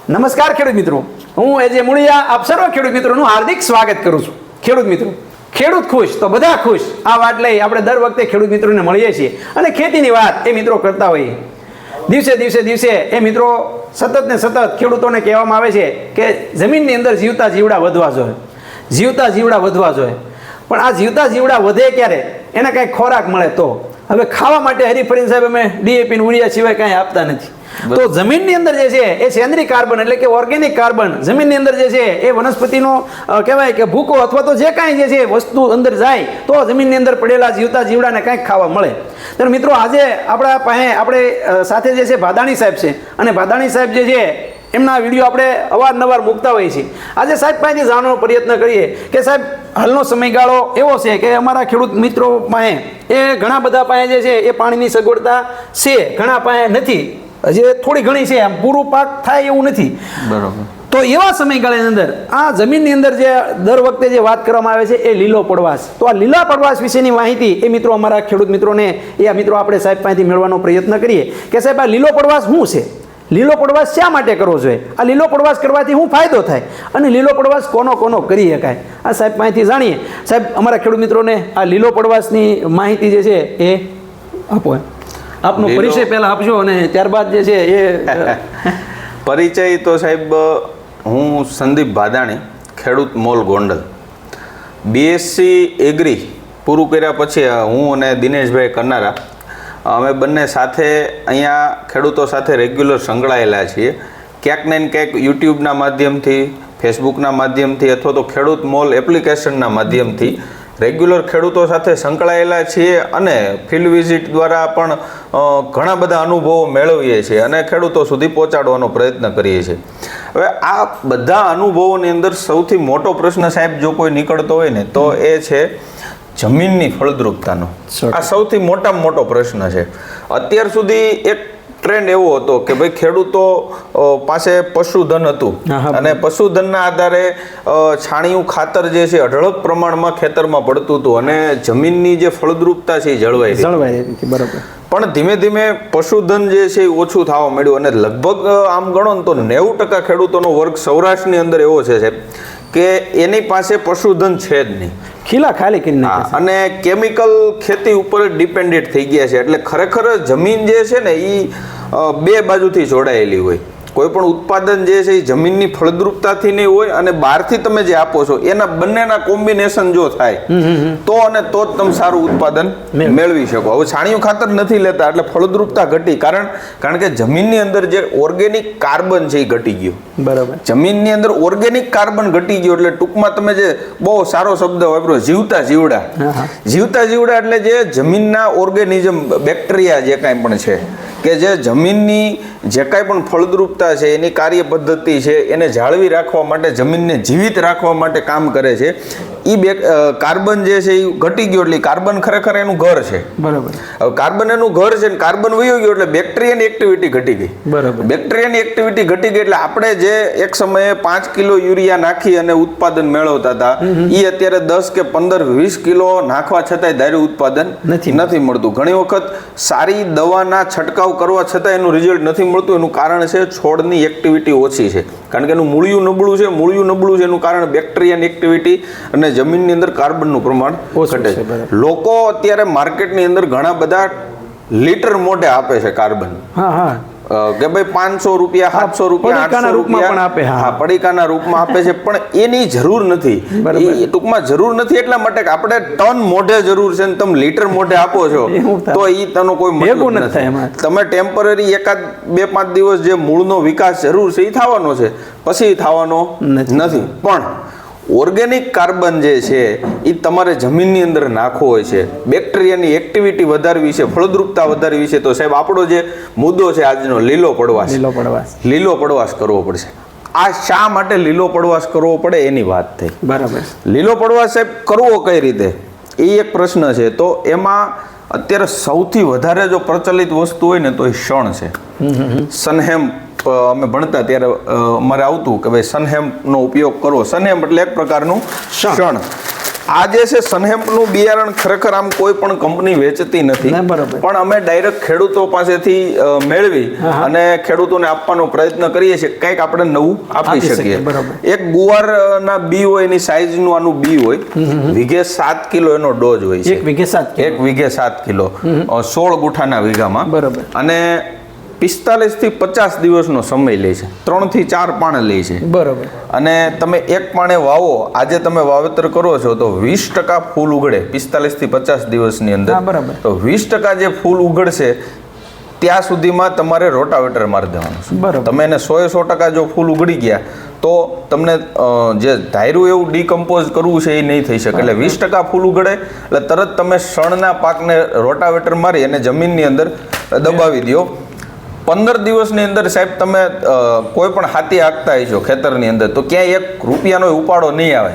નમસ્કાર ખેડૂત મિત્રો, હું એજે મુળિયા આપ સર્વ ખેડૂત મિત્રોનું હાર્દિક સ્વાગત કરું છું. ખેડૂત મિત્રો, ખેડૂત ખુશ તો બધા ખુશ, આ વાત લઈ આપણે દર વખતે ખેડૂત મિત્રોને મળીએ છીએ અને ખેતીની વાત એ મિત્રો કરતા હોઈએ. દિવસે એ મિત્રો સતત ને સતત ખેડૂતોને કહેવામાં આવે છે કે જમીનની અંદર જીવતા જીવડા વધવા જોઈએ, પણ આ જીવતા જીવડા વધે ક્યારે? એને કાંઈ ખોરાક મળે તો. હવે ખાવા માટે હરીફરીન સાહેબ અમે ડીએપી યુરિયા સિવાય કાંઈ આપતા નથી. તો જમીનની અંદર જે છે એ સેન્દ્રીય કાર્બન એટલે કે ઓર્ગેનિક કાર્બન જમીનની અંદર જે છે એ વનસ્પતિનો કહેવાય કે ભૂકો અથવા તો જે કાંઈ જે છે વસ્તુ અંદર જાય તો જમીનની અંદર પડેલા જીવતા જીવડાને કાંઈક ખાવા મળે. તો મિત્રો આજે આપણા પાસે આપણે સાથે જે છે ભાદાણી સાહેબ છે અને ભાદાણી સાહેબ જે છે એમના વિડીયો આપણે અવારનવાર મૂકતા હોઈએ છીએ. આજે સાહેબ પાસેથી જાણવાનો પ્રયત્ન કરીએ કે સાહેબ હાલનો સમયગાળો એવો છે કે અમારા ખેડૂત મિત્રો પાસે એ ઘણા બધા પાસે જે છે એ પાણીની સગવડતા છે, ઘણા પાસે નથી, હજી થોડી ઘણી છે, આમ પૂરું પાક થાય એવું નથી. બરોબર. તો એવા સમયગાળાની અંદર આ જમીનની અંદર જે દર વખતે જે વાત કરવામાં આવે છે એ લીલો પડવાશ. તો આ લીલા પડવાશ વિશેની માહિતી એ મિત્રો અમારા ખેડૂત મિત્રોને એ આ મિત્રો આપણે સાહેબ પાસેથી મેળવવાનો પ્રયત્ન કરીએ કે સાહેબ આ લીલો પડવાશ શું છે, લીલો પડવાશ શા માટે કરવો જોઈએ, આ લીલો પડવાશ કરવાથી શું ફાયદો થાય અને લીલો પડવાશ કોનો કરી શકાય, આ સાહેબ પાસેથી જાણીએ. સાહેબ અમારા ખેડૂત મિત્રોને આ લીલો પડવાશની માહિતી જે છે એ આપો. આપનો પરિચય પહેલા આપજો અને ત્યારબાદ જે છે એ પરિચય તો સાહેબ હું સંદીપ ભાદાણી, ખેડૂત મોલ ગોંડલ. બીએસસી એગ્રી પૂરું કર્યા પછી હું અને દિનેશભાઈ કરનારા અમે બંને સાથે અહીંયા ખેડૂતો સાથે રેગ્યુલર સંકળાયેલા છીએ. ક્યાંક ને ક્યાંક યુટ્યુબના માધ્યમથી, ફેસબુકના માધ્યમથી અથવા તો ખેડૂત મોલ એપ્લિકેશનના માધ્યમથી રેગ્યુલર ખેડૂતો સાથે સંકળાયેલા છીએ અને ફિલ્ડ વિઝિટ દ્વારા પણ ઘણા બધા અનુભવો મેળવીએ છીએ અને ખેડૂતો સુધી પહોંચાડવાનો પ્રયત્ન કરીએ છીએ. હવે આ બધા અનુભવોની અંદર સૌથી મોટો પ્રશ્ન સાહેબ જો કોઈ નીકળતો હોય ને તો એ છે જમીનની ફળદ્રુપતાનો. આ સૌથી મોટામાં મોટો પ્રશ્ન છે. અત્યાર સુધી એક ટ્રેન્ડ એવો હતો કે ભાઈ ખેડૂતો પાસે પશુધન હતું અને પશુધનના આધારે છાણિયું ખાતર જે છે અઢળક પ્રમાણમાં ખેતરમાં પડતું હતું અને જમીનની જે ફળદ્રુપતા છે એ જળવાઈ રહી. બરાબર. પણ ધીમે ધીમે પશુધન જે છે એ ઓછું થવા માંડ્યું અને લગભગ આમ ગણો ને તો 90% ખેડૂતોનો વર્ગ સૌરાષ્ટ્રની અંદર એવો છે સાહેબ કે એની પાસે પશુધન છે જ નહીં, ખીલા ખાલી કરીને અને કેમિકલ ખેતી ઉપર ડિપેન્ડેન્ટ થઈ ગયા છે. એટલે ખરેખર જમીન જે છે ને એ બે બાજુથી જોડાયેલી હોય. કોઈ પણ ઉત્પાદન જે છે એ જમીનની ફળદ્રુપતાથી નહીં હોય અને બહારથી તમે જે આપો છો એના બંનેના કોમ્બિનેશન જો થાય તો અને તો જ તમે સારું ઉત્પાદન મેળવી શકો. હવે છાણિયું ખાતર નથી લેતા એટલે ફળદ્રુપતા ઘટી, કારણ કે જમીનની અંદર જે ઓર્ગેનિક કાર્બન છે એ ઘટી ગયો. બરાબર. જમીનની અંદર ઓર્ગેનિક કાર્બન ઘટી ગયો એટલે ટૂંકમાં તમે જે બહુ સારો શબ્દ વાપરો જીવતા જીવડા એટલે જે જમીનના ઓર્ગેનિઝમ, બેક્ટેરિયા જે કાંઈ પણ છે કે જે જમીનની જે કાંઈ પણ ફળદ્રુપતા છે એની કાર્ય પદ્ધતિ છે એને જાળવી રાખવા માટે, જમીનને જીવિત રાખવા માટે કામ કરે છે. એ કાર્બન જે છે એ ઘટી ગયો એટલે કાર્બન ખરેખર એનું ઘર છે. બરાબર. હવે કાર્બન એનું ઘર છે ને કાર્બન વયો ગયો એટલે બેક્ટેરિયાની એક્ટિવિટી ઘટી ગઈ. બરાબર. બેક્ટેરિયાની એક્ટિવિટી ઘટી ગઈ એટલે આપણે જે એક સમયે 5 કિલો યુરિયા નાખી અને ઉત્પાદન મેળવતા હતા એ અત્યારે 10 કે 15, 20 કિલો નાખવા છતાંય ધાર્યું ઉત્પાદન નથી મળતું. ઘણી વખત સારી દવાના છંટકાવ કરવા છતાં એનું રિઝલ્ટ નથી મળતું. એનું કારણ છે છોડની એક્ટિવિટી ઓછી છે, કારણ કે એનું મૂળિયું નબળું છે એનું કારણ બેક્ટેરિયાની એક્ટિવિટી અને જમીનની અંદર કાર્બનનું પ્રમાણ ઘટે છે. લોકો અત્યારે માર્કેટની અંદર ઘણા બધા લીટર મોઢે આપે છે કાર્બન કે ભાઈ 500 રૂપિયા, 700 રૂપિયા, 800 રૂપિયા પડીકાના રૂપમાં આપે છે, પણ એની જરૂર નથી. ટૂંકમાં જરૂર નથી એટલા માટે કે આપણે ટન મોઢે જરૂર છે ને તમે લીટર મોઢે આપો છો તો એ તેનો કોઈ મતલબ નથી. તમે ટેમ્પરરી 1-2-5 દિવસ જે મૂળનો વિકાસ જરૂર છે એ થવાનો છે, પછી થવાનો નથી. પણ ઓર્ગેનિક કાર્બન જે છે એ તમારે જમીનની અંદર નાખવો હોય છે, બેક્ટેરિયાની એક્ટિવિટી વધારવી છે, ફળદ્રુપતા વધારવી છે. તો સાહેબ આપણો જે મુદ્દો છે આજનો લીલો પડવાશ કરવો પડશે. આ શા માટે લીલો પડવાશ કરવો પડે એની વાત થઈ. બરાબર. લીલો પડવાશ સાહેબ કરવો કઈ રીતે એ એક પ્રશ્ન છે. તો એમાં અત્યારે સૌથી વધારે જો પ્રચલિત વસ્તુ હોય ને તો એ શણ છે. સનહેમ અમે ભણતા ત્યારે અમારે આવતું કે ભાઈ સનહેમનો ઉપયોગ કરવો. સનહેમ એટલે એક પ્રકારનું શણ. આ જે છે સનહેમ્પનું બિયારણ ખરેખર આમ કોઈ પણ કંપની વેચતી નથી, ના, બરાબર. પણ અમે ડાયરેક્ટ ખેડૂતો પાસેથી મેળવી અને ખેડૂતોને આપવાનો પ્રયત્ન કરીએ છીએ, કંઈક આપણે નવું આપી શકીએ. બરાબર. એક ગુવારના બી હોય, એની સાઈઝનું આનું બી હોય, વીઘે 7 કિલો એનો ડોઝ હોય છે. 1 વીઘે 7 કિલો. 1 વીઘે 7 કિલો, 16 ગુઠાના વીઘામાં. બરાબર. અને 45 થી 50 દિવસનો સમય લે છે, 3 થી 4 પાણ લે છે. બરાબર. અને તમે એક પાણે વાવો, આજે તમે વાવેતર કરો છો તો 20% ફૂલ ઉગડે 45 થી 50 દિવસની અંદર. હા, બરાબર. તો 20% જે ફૂલ ઉગડશે ત્યાં સુધીમાં તમારે રોટાવેટર મારી દેવાનું છે. બરાબર. તમે એને 100% જો ફૂલ ઉગડી ગયા તો તમને જે ધાર્યું એવું ડીકમ્પોઝ કરવું છે એ નહીં થઈ શકે. એટલે 20% ફૂલ ઉગડે એટલે તરત તમે શણના પાકને રોટાવેટર મારી અને જમીનની અંદર દબાવી દો. 15 દિવસની અંદર સાહેબ તમે કોઈ પણ હાથી હાંકતા હશો ખેતરની અંદર તો ક્યાંય ₹1 ઉપાડો નહીં આવે,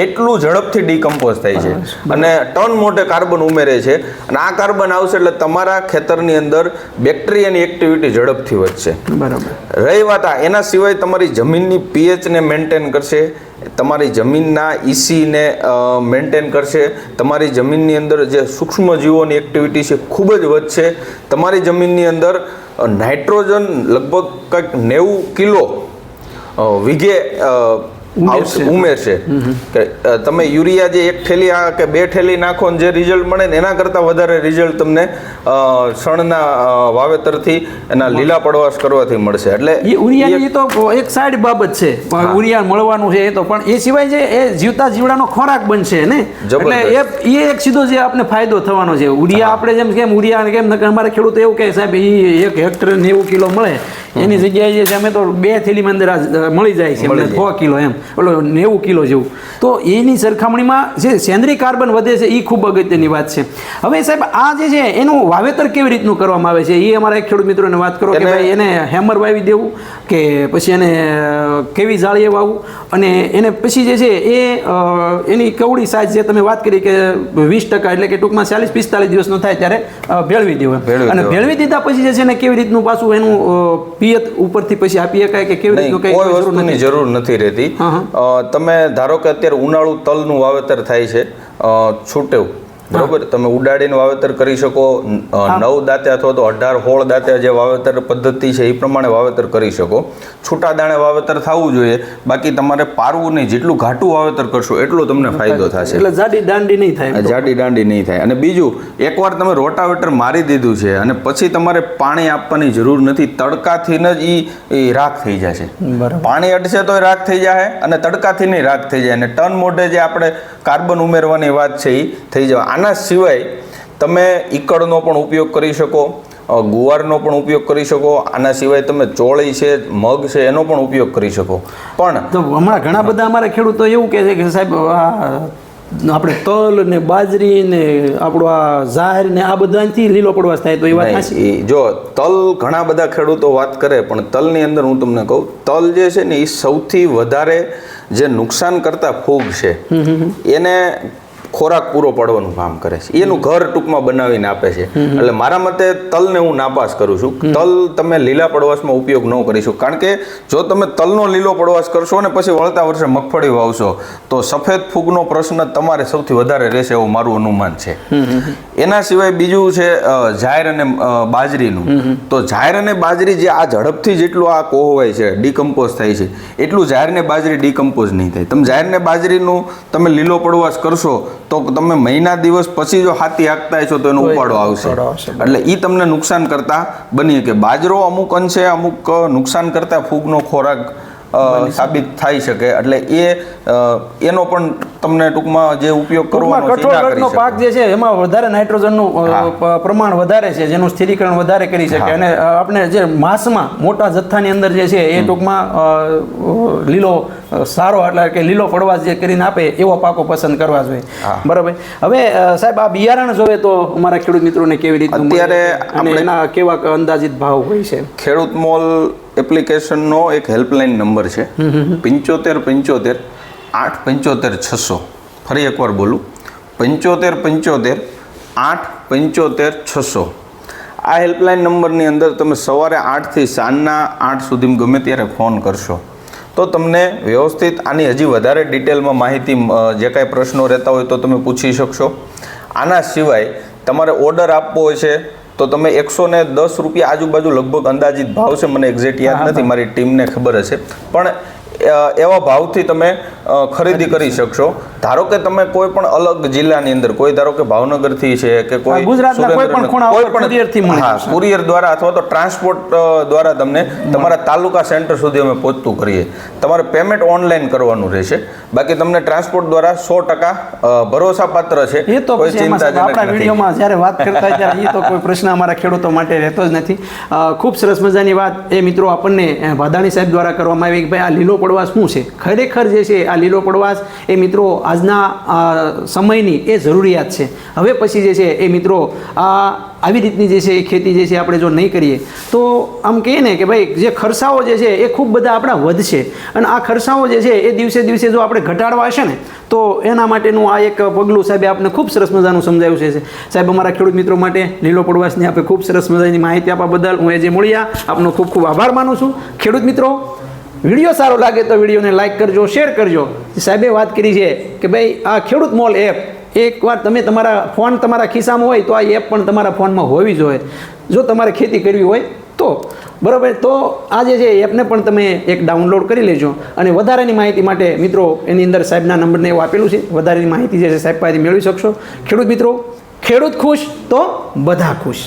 એટલું ઝડપથી ડીકમ્પોઝ થાય છે અને ટન મોટે કાર્બન ઉમેરે છે. અને આ કાર્બન આવશે એટલે તમારા ખેતરની અંદર બેક્ટેરિયાની એક્ટિવિટી ઝડપથી વધશે. બરાબર. રહી વાત એના સિવાય તમારી જમીનની પીએચને મેન્ટેન કરશે, તમારી જમીનના ઇસીને મેન્ટેન કરશે, તમારી જમીનની અંદર જે સૂક્ષ્મ જીવોની એક્ટિવિટી છે ખૂબ જ વધશે. તમારી જમીનની અંદર નાઇટ્રોજન લગભગ કંઈક 90 કિલો વીઘે ઉમેરશે. કે તમે યુરિયા જે 1 થેલી કે 2 થેલી નાખો ને જે રિઝલ્ટ મળે ને એના કરતાં વધારે રિઝલ્ટ તમને શણના વાવેતરથી એના લીલા પડવાશ કરવાથી મળશે. એટલે યુરિયાની તો એક સાઈડ બાબત છે, યુરિયા મળવાનું છે એ તો, પણ એ સિવાય જે એ જીવતા જીવડાનો ખોરાક બનશે ને, એટલે એ એક સીધો જે આપણે ફાયદો થવાનો છે. યુરિયા આપણે જેમ કેમ યુરિયા કેમ અમારે ખેડૂતો એવું કહે સાહેબ એ 1 હેક્ટર 90 કિલો મળે, એની જગ્યાએ જે અમે તો 2 થેલીમાં અંદર મળી જાય છે 6 કિલો એમ, ઓલો 90 કિલો જેવું. તો એની સરખામણીમાં જે સેન્દ્રીય કાર્બન વધે છે એ ખૂબ અગત્યની વાત છે. હવે સાહેબ આ જે છે એનું વાવેતર કેવી રીતનું કરવામાં આવે છે એ અમારા એક ખેડૂત મિત્રોને વાત કરો કે ભાઈ એને હેમર વાવી દેવું કે પછી એને કેવી જાળીએ વાવવું, અને એને પછી જે છે એ એની કવડી સાઈઝ જે તમે વાત કરી કે 20% એટલે કે ટૂંકમાં 40-45 દિવસનો થાય ત્યારે ભેળવી દેવું, અને ભેળવી દીધા પછી જે છે ને કેવી રીતનું પાછું એનું પિયત ઉપરથી પછી આપી શકાય કે કેવી રીતનું કોઈ વસ્તુની જરૂર નથી રહેતી. તમે ધારો કે અત્યારે ઉનાળુ તલનું વાવેતર થાય છે છૂટેવ, બરોબર, તમે ઉડાડીને વાવેતર કરી શકો, 9 દાંતે અથવા તો 18-16 દાંતે જે વાવેતર પદ્ધતિ છે એ પ્રમાણે વાવેતર કરી શકો. છૂટા દાણે વાવેતર થવું જોઈએ, બાકી તમારે પારવું નહીં. જેટલું ઘાટું વાવેતર કરશો એટલો તમને ફાયદો થશે, એટલે જાડી દાંડી નહીં થાય. જાડી દાંડી નહીં થાય. અને બીજું, એકવાર તમે રોટાવેટર મારી દીધું છે અને પછી તમારે પાણી આપવાની જરૂર નથી, તડકાથી જ એ રાખ થઈ જશે. પાણી અટશે તો રાખ થઈ જાય અને તડકાથી નહીં રાખ થઈ જાય, અને ટન મોઢે જે આપણે કાર્બન ઉમેરવાની વાત છે એ થઈ જાય. આના સિવાય તમે ઈકળનો પણ ઉપયોગ કરી શકો, ગુવારનો પણ ઉપયોગ કરી શકો, આના સિવાય તમે ચોળી છે, મગ છે એનો પણ ઉપયોગ કરી શકો. પણ તો હમણાં ઘણા બધા અમારા ખેડૂતો એવું કહે છે કે સાહેબ આપણે તલ ને બાજરી ને આપણો આ જાહેર ને આ બધાથી લીલો પડવાશ થાય, તો એ વાત સાચી? જો તલ ઘણા બધા ખેડૂતો વાત કરે, પણ તલની અંદર હું તમને કહું, તલ જે છે ને એ સૌથી વધારે જે નુકસાન કરતા ફૂગ છે એને ખોરાક પૂરો પાડવાનું કામ કરે છે, એનું ઘર ટૂંકમાં બનાવીને આપે છે. એટલે મારા મતે તલને હું નાપાસ કરું છું. તલ તમે લીલા પડવાશમાં ઉપયોગ ન કરીશું, કારણ કે જો તમે તલનો લીલો પડવાશ કરશો ને પછી વળતા વર્ષે મગફળી વાવશો તો સફેદ ફૂગનો પ્રશ્ન તમારે સૌથી વધારે રહેશે એવું મારું અનુમાન છે. એના સિવાય બીજું છે જાહેર અને બાજરીનું. તો જાહેર અને બાજરી જે આ ઝડપથી જેટલું આ કોહવાય છે, ડીકમ્પોઝ થાય છે, એટલું જાહેર ને બાજરી ડીકમ્પોઝ નહીં થાય. તમે જાહેર ને બાજરીનું તમે લીલો પડવાશ કરશો તો તમે મહિના દિવસ પછી જો હાથી હાંકતા છો તો એનો ઉપાડો આવશે, એટલે એ તમને નુકસાન કરતા બની શકે. બાજરો અમુક અંશે અમુક નુકસાન કરતા ફૂગનો ખોરાક સાબિત થઈ શકે, એટલે એનો પણ તમને ટૂંકમાં જે ઉપયોગ કરવાનો કઠોળનો પાક જે છે એમાં વધારે નાઇટ્રોજનનું પ્રમાણ વધારે છે, જેનું સ્થિરીકરણ વધારે કરી શકે, અને આપણે જે માસમાં મોટા જથ્થાની અંદર જે છે એ ટૂંકમાં લીલો સારો એટલે કે લીલો પડવાશ જે કરીને આપે એવો પાકો પસંદ કરવા જોઈએ. બરાબર. હવે સાહેબ આ બિયારણ જોવે તો અમારા ખેડૂત મિત્રોને કેવી રીતનું અત્યારે એના કેવા અંદાજિત ભાવ હોય છે? ખેડૂત મોલ એપ્લિકેશનનો એક હેલ્પલાઇન નંબર છે 7575 875 600. ફરી એકવાર બોલું, 7575 875 600. આ હેલ્પલાઇન નંબરની અંદર તમે સવારે 8 થી સાંજના 8 સુધી ગમે ત્યારે ફોન કરશો તો તો તમને વ્યવસ્થિત આની હજી વધારે ડિટેલમાં માહિતી જે કાંઈ પ્રશ્નો રહેતા હોય તો તમે પૂછી શકશો. આના સિવાય તમારે ઓર્ડર આપવો હોય છે તો તમે 110 રૂપિયા આજુબાજુ લગભગ અંદાજિત ભાવ છે, મને એક્ઝેક્ટ યાદ નથી, મારી ટીમને ખબર હશે, પણ એવા ભાવથી તમે ખરીદી કરી શકશો. ધારો કે તમે કોઈ પણ અલગ જિલ્લાની અંદર, કોઈ ધારો કે ભાવનગરથી છે કે કોઈ ગુજરાતના કોઈ પણ ખૂણા ઉપર કુરિયરથી મળી જશે. કુરિયર દ્વારા અથવા તો ટ્રાન્સપોર્ટ દ્વારા તમને તમારા તાલુકા સેન્ટર સુધી અમે પહોંચતું કરીએ. તમારે પેમેન્ટ ઓનલાઈન કરવાનું રહેશે, બાકી તમને ટ્રાન્સપોર્ટ દ્વારા 100% ભરોસાપાત્ર છે. એ તો પછી આપણા વિડીયોમાં જ્યારે વાત કરતા ત્યારે એ તો કોઈ પ્રશ્ન અમારા ખેડૂતો માટે રહેતો જ નથી. ખૂબ સરસ મજાની વાત એ મિત્રો આપણને વાદાણી સાહેબ દ્વારા કરવામાં આવી કે ભાઈ આ લીલો પડવાશ શું છે. ખરેખર જે છે આ લીલો પડવાશ એ મિત્રો આજના સમયની એ જરૂરિયાત છે. હવે પછી જે છે એ મિત્રો આવી રીતની જે છે એ ખેતી જે છે આપણે જો નહીં કરીએ તો આમ કહીએ ને કે ભાઈ જે ખર્ચાઓ જે છે એ ખૂબ બધા આપણા વધશે, અને આ ખર્ચાઓ જે છે એ દિવસે દિવસે જો આપણે ઘટાડવા હશે ને તો એના માટેનું આ એક પગલું સાહેબે આપને ખૂબ સરસ મજાનું સમજાવ્યું છે. સાહેબ અમારા ખેડૂત મિત્રો માટે લીલો પડવાશની આપણે ખૂબ સરસ મજાની માહિતી આપવા બદલ હું એ જે મળ્યા આપનો ખૂબ ખૂબ આભાર માનું છું. ખેડૂત મિત્રો, વિડીયો સારો લાગે તો વિડીયોને લાઇક કરજો, શેર કરજો. સાહેબે વાત કરી છે કે ભાઈ આ ખેડૂત મોલ એપ એકવાર તમે તમારા ફોન તમારા ખિસ્સામાં હોય તો આ એપ પણ તમારા ફોનમાં હોવી જોઈએ જો તમારે ખેતી કરવી હોય તો. બરાબર, તો આ જે છે એપને પણ તમે એક ડાઉનલોડ કરી લેજો, અને વધારાની માહિતી માટે મિત્રો એની અંદર સાહેબના નંબરને એવું આપેલું છે, વધારાની માહિતી જે છે સાહેબ પાસેથી મેળવી શકશો. ખેડૂત મિત્રો, ખેડૂત ખુશ તો બધા ખુશ.